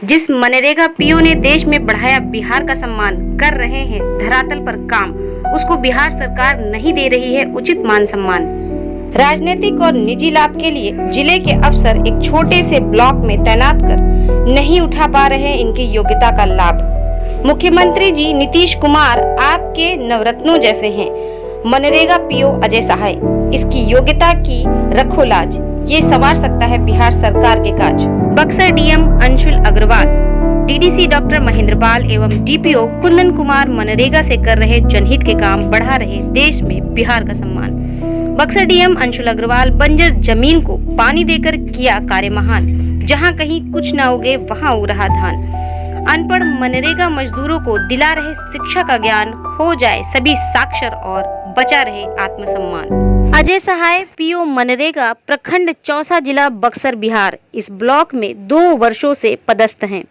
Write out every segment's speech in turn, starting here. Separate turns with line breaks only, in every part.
जिस मनरेगा पीओ ने देश में बढ़ाया बिहार का सम्मान, कर रहे हैं धरातल पर काम, उसको बिहार सरकार नहीं दे रही है उचित मान सम्मान। राजनीतिक और निजी लाभ के लिए जिले के अफसर एक छोटे से ब्लॉक में तैनात कर नहीं उठा पा रहे इनकी योग्यता का लाभ। मुख्यमंत्री जी नीतीश कुमार आपके नवरत्नों जैसे हैं। मनरेगा पीओ अजय सहाय, इसकी योग्यता की रखो लाज, ये संवार सकता है बिहार सरकार के काज। Buxar DM Anshul Agrawal, DDC doctor Mahendra Pal एवं डीपीओ कुंदन कुमार मनरेगा से कर रहे जनहित के काम, बढ़ा रहे देश में बिहार का सम्मान। बक्सर डीएम अंशुल अग्रवाल बंजर जमीन को पानी देकर किया कार्य महान, जहां कहीं कुछ न उगे वहां उग रहा धान। अनपढ़ मनरेगा मजदूरों को दिला रहे शिक्षा का ज्ञान, हो जाए सभी साक्षर और बचा रहे आत्मसम्मान। अजय सहाय पीओ मनरेगा प्रखंड चौसा जिला बक्सर बिहार इस ब्लॉक में 2 वर्षों से पदस्थ हैं।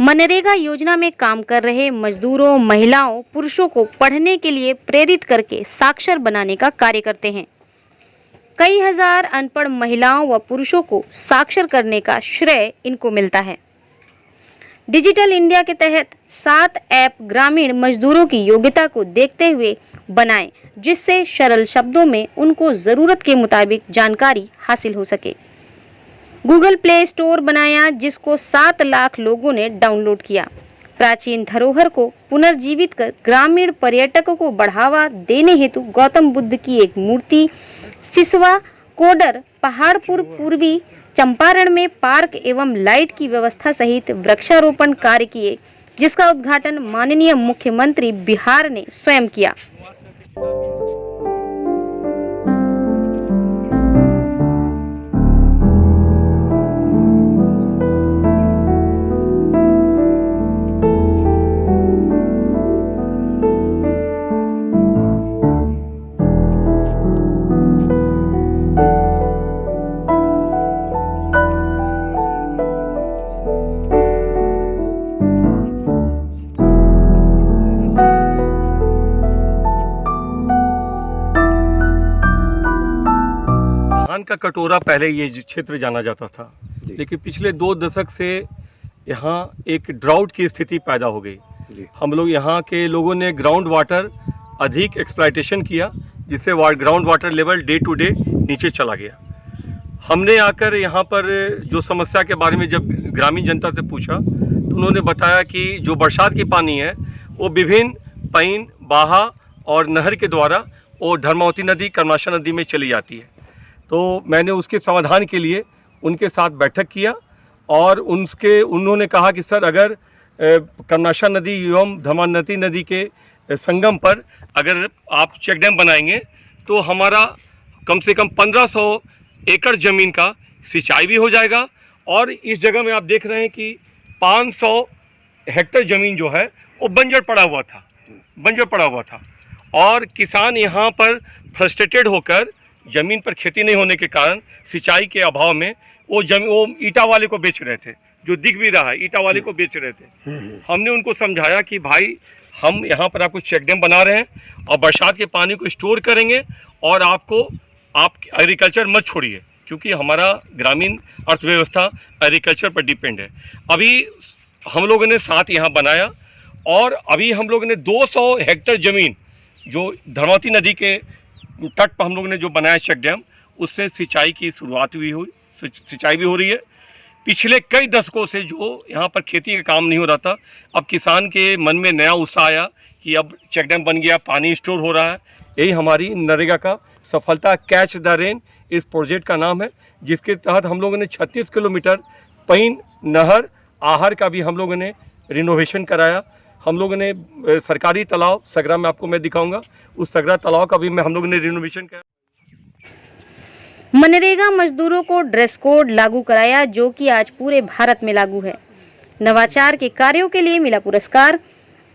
मनरेगा योजना में काम कर रहे मजदूरों, महिलाओं, पुरुषों को पढ़ने के लिए प्रेरित करके साक्षर बनाने का कार्य करते हैं। कई हजार अनपढ़ महिलाओं व पुरुषों को साक्षर करने का श्रेय इनको मिलता है। डिजिटल इंडिया के तहत 7 ऐप ग्रामीण मजदूरों की योग्यता को देखते हुए बनाएं, जिससे सरल शब्दों में उनको जरूरत के मुताबिक जानकारी हासिल हो सके। गूगल प्ले स्टोर बनाया, जिसको 7 लाख लोगों ने डाउनलोड किया। प्राचीन धरोहर को पुनर्जीवित कर ग्रामीण पर्यटकों को बढ़ावा देने हेतु गौतम बुद्ध की एक मूर्ति, सिसवा, कोडर, पहाड़पुर, पूर्वी चंपारण में पार्क एवं लाइट की व्यवस्था सहित वृक्षारोपण कार्य किए, जिसका उद्घाटन माननीय मुख्यमंत्री बिहार ने स्वयं किया।
धान का कटोरा पहले ये क्षेत्र जाना जाता था, लेकिन पिछले 2 दशक से यहाँ एक ड्राउट की स्थिति पैदा हो गई। हम लोग यहाँ के लोगों ने ग्राउंड वाटर अधिक एक्सप्लॉयटेशन किया, जिससे ground water level day to day नीचे चला गया। हमने आकर यहाँ पर जो समस्या के बारे में जब ग्रामीण जनता से पूछा, तो उन्होंने बताया कि जो बरसात की पानी है वो विभिन्न पईन, बाहा और नहर के द्वारा वो धर्मावती नदी, कर्माशा नदी में चली जाती है। तो मैंने उसके समाधान के लिए उनके साथ बैठक किया और उन्होंने कहा कि सर, अगर कर्माशा नदी एवं धर्मावती नदी के संगम पर अगर आप चेक डैम बनाएंगे तो हमारा कम से कम 1500 एकड़ ज़मीन का सिंचाई भी हो जाएगा। और इस जगह में आप देख रहे हैं कि 500 हेक्टेयर ज़मीन जो है वो बंजर पड़ा हुआ था और किसान यहाँ पर फ्रस्ट्रेटेड होकर ज़मीन पर खेती नहीं होने के कारण, सिंचाई के अभाव में वो ईटा वाले को बेच रहे थे, जो दिख भी रहा है, ईटा वाले को बेच रहे थे। हमने उनको समझाया कि भाई, हम यहाँ पर आपको चेक डैम बना रहे हैं और बरसात के पानी को स्टोर करेंगे और आप एग्रीकल्चर मत छोड़िए, क्योंकि हमारा ग्रामीण अर्थव्यवस्था एग्रीकल्चर पर डिपेंड है। अभी हम लोगों ने 7 यहाँ बनाया और अभी हम लोगों ने 200 हेक्टेयर ज़मीन जो धर्मावती नदी के तट पर हम लोगों ने जो बनाया चेक डैम, उससे सिंचाई की शुरुआत सिंचाई भी हो रही है। पिछले कई दशकों से जो यहाँ पर खेती का काम नहीं हो रहा था, अब किसान के मन में नया उत्साह आया कि अब चेक डैम बन गया, पानी स्टोर हो रहा है। यही हमारी नरेगा का सफलता कैच द रेन इस प्रोजेक्ट का नाम है, जिसके तहत हम लोगों ने 36 किलोमीटर पईन, नहर, आहर का भी हम लोगों ने रिनोवेशन कराया। हम लोगों ने सरकारी तालाब सगरा में, आपको मैं दिखाऊंगा, उस सगरा तालाब का भी हम लोगों ने रिनोवेशन किया।
मनरेगा मजदूरों को ड्रेस कोड लागू कराया, जो कि आज पूरे भारत में लागू है। नवाचार के कार्यों के लिए मिला पुरस्कार।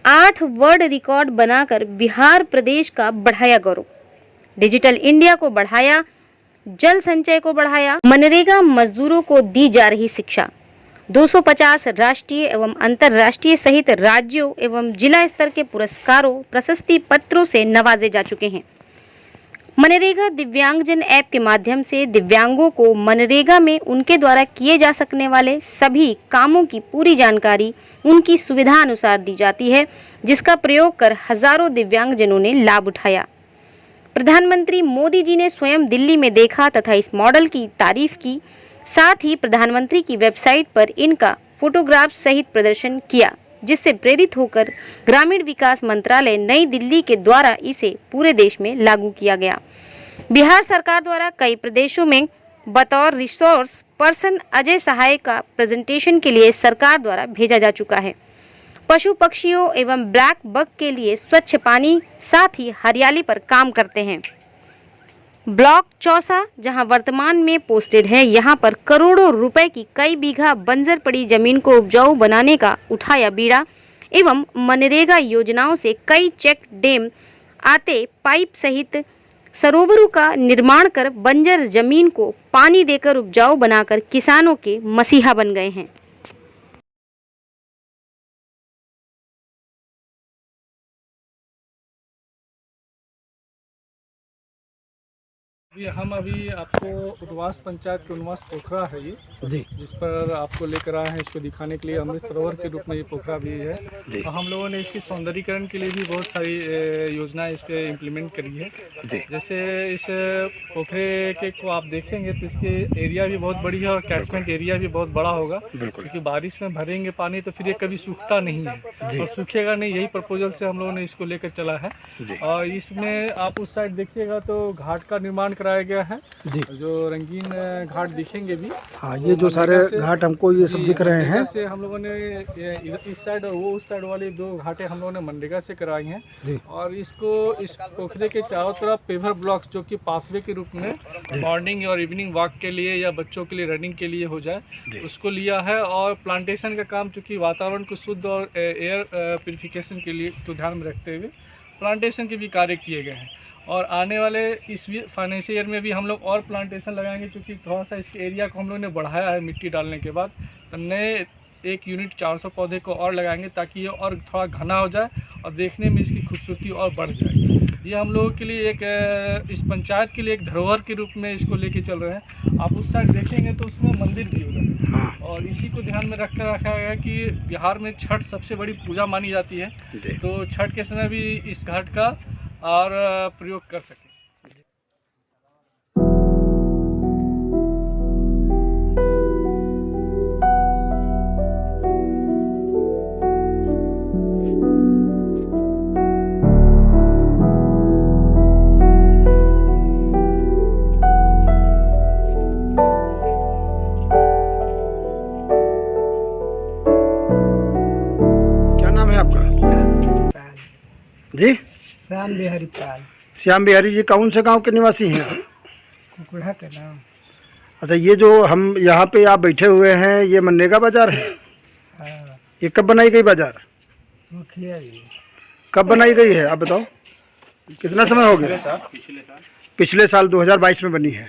8 वर्ल्ड रिकॉर्ड बनाकर बिहार प्रदेश का बढ़ाया गौरव। डिजिटल इंडिया को बढ़ाया, जल संचय को बढ़ाया। मनरेगा मजदूरों को दी जा रही शिक्षा। 250 राष्ट्रीय एवं अंतर्राष्ट्रीय सहित राज्यों एवं जिला स्तर के पुरस्कारों, प्रशस्ति पत्रों से नवाजे जा चुके हैं। मनरेगा दिव्यांगजन ऐप के माध्यम से दिव्यांगों को मनरेगा में उनके द्वारा किए जा सकने वाले सभी कामों की पूरी जानकारी उनकी सुविधा अनुसार दी जाती है, जिसका प्रयोग कर हजारों दिव्यांगजनों ने लाभ उठाया। प्रधानमंत्री मोदी जी ने स्वयं दिल्ली में देखा तथा इस मॉडल की तारीफ की। साथ ही प्रधानमंत्री की वेबसाइट पर इनका फोटोग्राफ सहित प्रदर्शन किया, जिससे प्रेरित होकर ग्रामीण विकास मंत्रालय नई दिल्ली के द्वारा इसे पूरे देश में लागू किया गया। बिहार सरकार द्वारा कई प्रदेशों में बतौर रिसोर्स पर्सन अजय सहाय का प्रेजेंटेशन के लिए सरकार द्वारा भेजा जा चुका है। पशु पक्षियों एवं ब्लैक बग के लिए स्वच्छ पानी साथ ही हरियाली पर काम करते हैं। ब्लॉक चौसा जहां वर्तमान में पोस्टेड है, यहां पर करोड़ों रुपए की कई बीघा बंजर पड़ी जमीन को उपजाऊ बनाने का उठाया बीड़ा एवं मनरेगा योजनाओं से कई चेक डैम आते पाइप सहित सरोवरों का निर्माण कर बंजर जमीन को पानी देकर उपजाऊ बनाकर किसानों के मसीहा बन गए हैं।
हम अभी आपको उद्वास पंचायत के उन्वास पोखरा है ये जी, जिस पर आपको लेकर आए हैं इसको दिखाने के लिए। अमृत सरोवर के रूप में ये पोखरा भी है और हम लोगों ने इसकी सौंदर्यीकरण के लिए भी बहुत सारी योजनाएं इस पे इम्प्लीमेंट करी है। जैसे इस पोखरे के को आप देखेंगे तो इसके एरिया भी बहुत बड़ी है और कैचमेंट एरिया भी बहुत बड़ा होगा, क्योंकि बारिश में भरेंगे पानी तो फिर ये कभी सूखता नहीं है और सूखेगा नहीं। यही प्रपोजल से हम लोगों ने इसको लेकर चला है। और इसमें आप उस साइड देखिएगा तो घाट का निर्माण कराया गया है, जो रंगीन घाट दिखेंगे भी।
हाँ, ये जो सारे घाट हमको ये सब दिख रहे हैं,
से हम लोगों ने इस साइड और वो उस साइड वाली दो घाटें हम लोगों ने मनरेगा से कराई हैं। और इसको इस पोखरे के चारों तरफ पेवर ब्लॉक्स जो कि पाथवे के रूप में मॉर्निंग और इवनिंग वॉक के लिए या बच्चों के लिए रनिंग के लिए हो जाए, उसको लिया है। और प्लांटेशन का काम चूँकि वातावरण को शुद्ध और एयर प्योरिफिकेशन के लिए को ध्यान में रखते हुए प्लांटेशन के भी कार्य किए गए हैं। और आने वाले इस फाइनेंशियल ईयर में भी हम लोग और प्लांटेशन लगाएंगे, क्योंकि थोड़ा सा इस एरिया को हम लोग ने बढ़ाया है मिट्टी डालने के बाद। तो नए 1 यूनिट 400 पौधे को और लगाएंगे ताकि ये और थोड़ा घना हो जाए और देखने में इसकी खूबसूरती और बढ़ जाए। ये हम लोगों के लिए एक इस पंचायत के लिए एक धरोहर के रूप में इसको लेके चल रहे हैं। आप उस साइड देखेंगे तो उसमें मंदिर भी होगा और इसी को ध्यान में रखकर रखा गया कि बिहार में छठ सबसे बड़ी पूजा मानी जाती है, तो छठ के समय भी इस घाट का और प्रयोग कर सकें।
क्या नाम है आपका जी?
श्याम बिहारी पाल।
श्याम बिहारी जी कौन से गांव के निवासी हैं?
कुकुड़ा के नाम।
अच्छा, ये जो हम यहाँ पे आप बैठे हुए हैं ये मनरेगा बाजार है?
हाँ,
ये कब बनाई गई बाजार?
मुखिया जी।
कब बनाई गई है आप बताओ, कितना समय हो गया? पिछले साल 2022 में बनी है।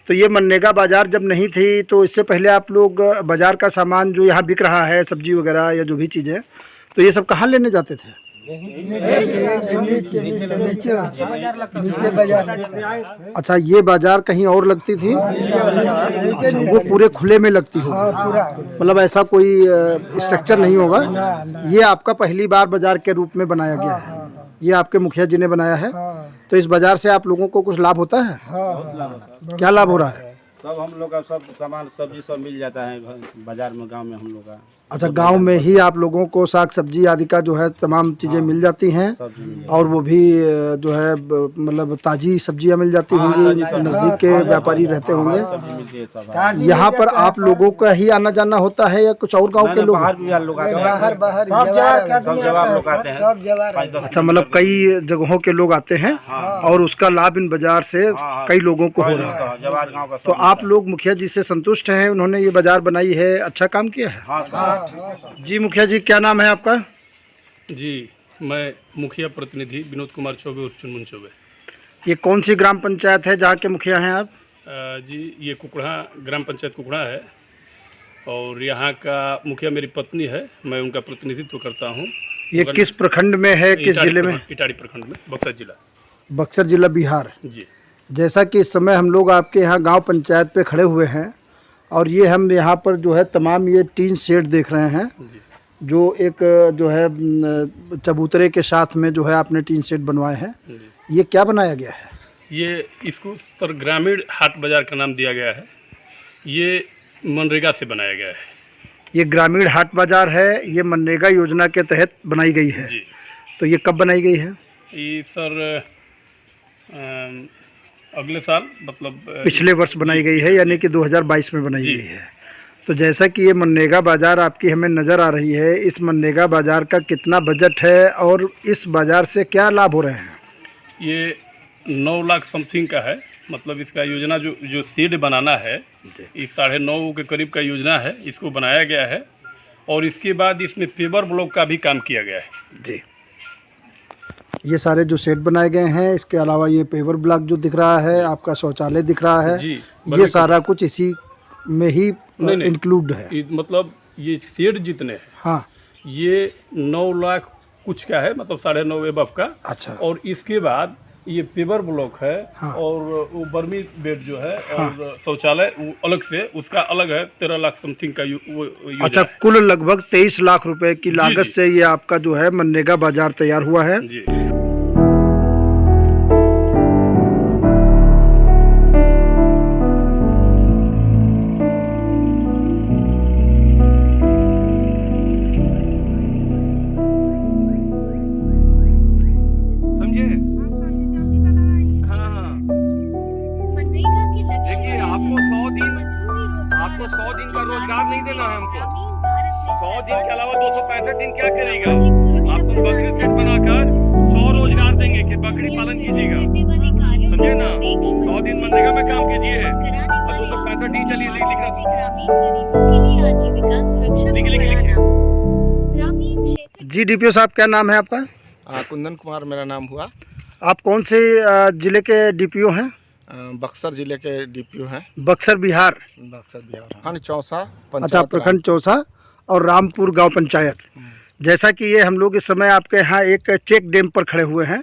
तो ये मनरेगा बाजार जब नहीं थी तो इससे पहले आप लोग बाजार का सामान जो यहाँ बिक रहा है, सब्जी वगैरह या जो भी चीज़ें, तो ये सब कहाँ लेने जाते थे?
नीचे बाजार।
अच्छा, ये बाजार कहीं और लगती थी? अच्छा, वो पूरे खुले में लगती होगी, मतलब ऐसा कोई स्ट्रक्चर नहीं होगा। ये आपका पहली बार बाजार के रूप में बनाया गया है, ये आपके मुखिया जी ने बनाया है। तो इस बाजार से आप लोगों को कुछ लाभ होता है? क्या लाभ हो रहा है?
सब हम लोग का सब सामान सब्जी सब मिल जाता है बाजार में, गांव में हम लोग का।
अच्छा, गांव में ही आप लोगों को साग सब्जी आदि का जो है तमाम चीज़ें मिल जाती हैं, और वो भी जो है मतलब ताज़ी सब्जियां मिल जाती होंगी, नज़दीक के व्यापारी रहते होंगे। यहाँ पर आप लोगों का ही आना जाना होता है या कुछ और गांव के लोग? अच्छा, मतलब कई जगहों के लोग आते हैं और उसका लाभ इन बाजार से कई लोगों को हो रहा है। तो आप लोग मुखिया जी से संतुष्ट हैं? उन्होंने ये बाजार बनाई है, अच्छा काम किया है। जी मुखिया जी, क्या नाम है आपका?
जी, मैं मुखिया प्रतिनिधि विनोद कुमार चौबे और चुनमुन चौबे।
ये कौन सी ग्राम पंचायत है जहाँ के मुखिया हैं आप?
जी, ये कुकड़ा ग्राम पंचायत कुकड़ा है और यहाँ का मुखिया मेरी पत्नी है, मैं उनका प्रतिनिधित्व करता हूँ।
ये किस प्रखंड में है, किस जिले में?
इटाड़ी प्रखंड में, बक्सर जिला।
बक्सर जिला बिहार।
जी।
जैसा कि इस समय हम लोग आपके यहाँ गांव पंचायत पे खड़े हुए हैं और ये हम यहाँ पर जो है तमाम ये टीन शेड देख रहे हैं, जो एक जो है चबूतरे के साथ में जो है आपने टीन शेड बनवाए हैं। ये क्या बनाया गया है?
ये इसको सर ग्रामीण हाट बाज़ार का नाम दिया गया है। ये मनरेगा से बनाया गया है।
ये ग्रामीण हाट बाजार है, ये मनरेगा योजना के तहत बनाई गई है।
जी।
तो ये कब बनाई गई है?
ये सर अगले साल मतलब
पिछले वर्ष बनाई गई है, यानी कि 2022 में बनाई
जी।
गई है। तो जैसा कि ये मनरेगा बाज़ार आपकी हमें नज़र आ रही है, इस मनरेगा बाज़ार का कितना बजट है और इस बाज़ार से क्या लाभ हो रहे हैं?
ये 9 लाख समथिंग का है। मतलब इसका योजना जो सीड बनाना है, ये 9.5 के करीब का योजना है। इसको बनाया गया है और इसके बाद इसमें पेवर ब्लॉक का भी काम किया गया है।
जी, ये सारे जो सेट बनाए गए हैं, इसके अलावा ये पेवर ब्लॉक जो दिख रहा है, आपका शौचालय दिख रहा है
जी।
ये सारा कुछ इसी में ही इंक्लूड है।
मतलब ये सीड जितने हैं,
हाँ,
ये 9 लाख कुछ का है, मतलब 9.5 एबव का।
अच्छा।
और इसके बाद ये पेवर ब्लॉक है।
हाँ।
और वो बर्मी बेड जो है और शौचालय वो अलग से, उसका अलग है 13 लाख समथिंग का वो योजना
अच्छा,
है।
कुल लगभग 23 लाख रुपए की लागत
जी।
से ये आपका जो है मनरेगा बाजार तैयार हुआ है।
जी।
समझे? हाँ, देखिए आपको 100 दिन का रोजगार नहीं देना है हमको। 100 दिन के अलावा 265 दिन क्या करेगा? आपको बकरी सेट बनाकर 100 रोजगार देंगे कि बकरी पालन कीजिएगा, समझे ना? 100 दिन मनरेगा में काम कीजिए और 265 दिन चलिए लिख रहा
जी, डीपीओ साहब क्या नाम है आपका?
कुंदन कुमार मेरा नाम हुआ।
आप कौन से जिले के डीपीओ हैं?
बक्सर जिले के डीपीओ हैं।
बक्सर बिहार।
बक्सर बिहार, हाँ, चौसा
अच्छा, प्रखंड चौसा और रामपुर गांव पंचायत। जैसा कि ये हम लोग इस समय आपके यहाँ एक चेक डैम पर खड़े हुए हैं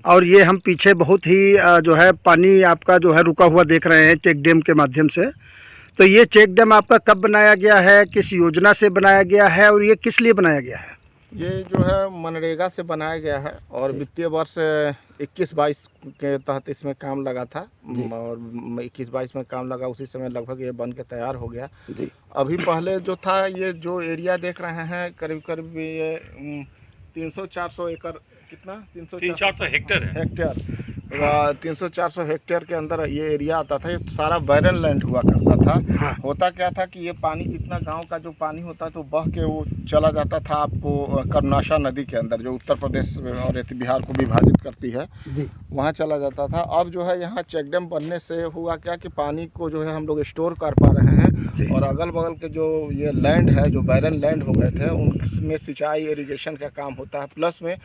और ये हम पीछे बहुत ही जो है पानी आपका जो है रुका हुआ देख रहे हैं चेक डैम के माध्यम से। तो ये चेक डैम आपका कब बनाया गया है, किस योजना से बनाया गया है और ये किस लिए बनाया गया है?
ये जो है मनरेगा से बनाया गया है और वित्तीय वर्ष 21-22 के तहत इसमें काम लगा था और 21-22 में काम लगा, उसी समय लगभग ये बन के तैयार हो गया जी। अभी पहले जो था, ये जो एरिया देख रहे हैं, करीब करीब ये 300-400 एकड़, कितना
300-400 हेक्टेयर है।
300-400 हेक्टेयर के अंदर ये एरिया आता था। ये सारा बैरन लैंड हुआ करता था।
हाँ।
होता क्या था कि ये पानी जितना गांव का जो पानी होता तो बह के वो चला जाता था आपको कर्नाशा नदी के अंदर, जो उत्तर प्रदेश और बिहार को विभाजित करती है, वहाँ चला जाता था। अब जो है यहाँ चेक डैम बनने से हुआ क्या कि पानी को जो है हम लोग स्टोर कर पा रहे हैं और अगल बगल के जो ये लैंड है, जो बैरन लैंड हो गए थे, उनमें सिंचाई इरिगेशन का काम होता है। प्लस में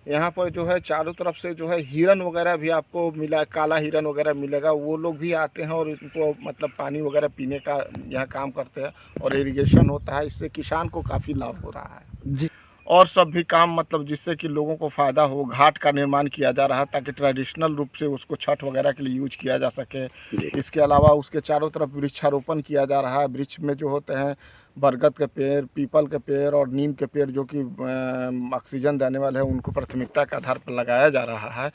यहाँ पर जो है चारों तरफ से जो है हिरन वगैरह भी आपको मिला, काला हिरन वगैरह मिलेगा। वो लोग भी आते हैं और इनको मतलब पानी वगैरह पीने का यहाँ काम करते हैं और इरिगेशन होता है। इससे किसान को काफ़ी लाभ हो रहा है
जी।
और सब भी काम मतलब जिससे कि लोगों को फ़ायदा हो। घाट का निर्माण किया जा रहा है ताकि ट्रेडिशनल रूप से उसको छठ वगैरह के लिए यूज किया जा सके। इसके अलावा उसके चारों तरफ वृक्षारोपण किया जा रहा है। वृक्ष में जो होते हैं बरगद के पेड़, पीपल के पेड़ और नीम के पेड़, जो कि ऑक्सीजन देने वाले हैं, उनको प्राथमिकता के आधार पर लगाया जा रहा है।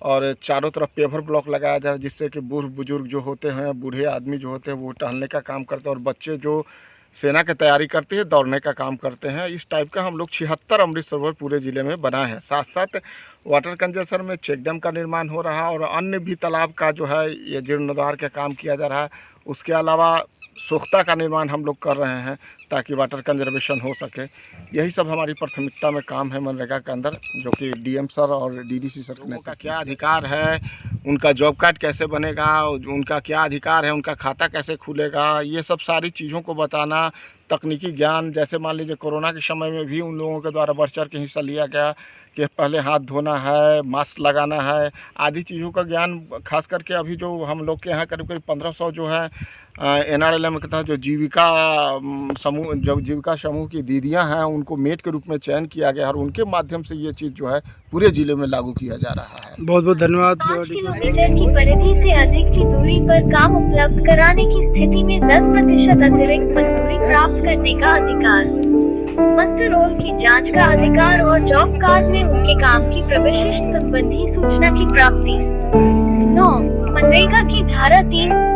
और चारों तरफ पेवर ब्लॉक लगाया जा रहा है, जिससे कि बूढ़ बुजुर्ग जो होते हैं, बूढ़े आदमी जो होते हैं, वो टहलने का काम करते हैं और बच्चे जो सेना की तैयारी करते हैं, दौड़ने का काम करते हैं। इस टाइप का हम लोग 76 अमृत सरोवर पूरे ज़िले में बनाए हैं। साथ साथ वाटर कंजर्वेशन में चेक डैम का निर्माण हो रहा है और अन्य भी तालाब का जो है ये जीर्णोद्धार का काम किया जा रहा है। उसके अलावा सोख्ता का निर्माण हम लोग कर रहे हैं ताकि वाटर कंजर्वेशन हो सके। यही सब हमारी प्राथमिकता में काम है मनरेगा के अंदर, जो कि डीएम सर और डीडीसी सर का क्या अधिकार है, उनका जॉब कार्ड कैसे बनेगा, उनका क्या अधिकार है, उनका खाता कैसे खुलेगा, ये सब सारी चीज़ों को बताना। तकनीकी ज्ञान, जैसे मान लीजिए कोरोना के समय में भी उन लोगों के द्वारा बढ़ चढ़ के हिस्सा लिया गया कि पहले हाथ धोना है, मास्क लगाना है, आदि चीज़ों का ज्ञान खास करके अभी जो हम लोग के यहाँ करीब करीब 1500 जो है NRLM के तहत जो जीविका समूह की दीदियां हैं उनको मेट के रूप में चयन किया गया और उनके माध्यम से ये चीज़ जो है पूरे ज़िले में लागू किया जा रहा है।
बहुत बहुत धन्यवाद।
5 किलोमीटर की परिधि से अधिक की दूरी पर काम उपलब्ध कराने की स्थिति में 10% अतिरिक्त मजदूरी प्राप्त करने का अधिकार, मस्टर रोल की जांच का अधिकार और जॉब कार्ड में उनके काम की प्रविष्टि संबंधी सूचना की प्राप्ति। 9. मनरेगा की धारा 3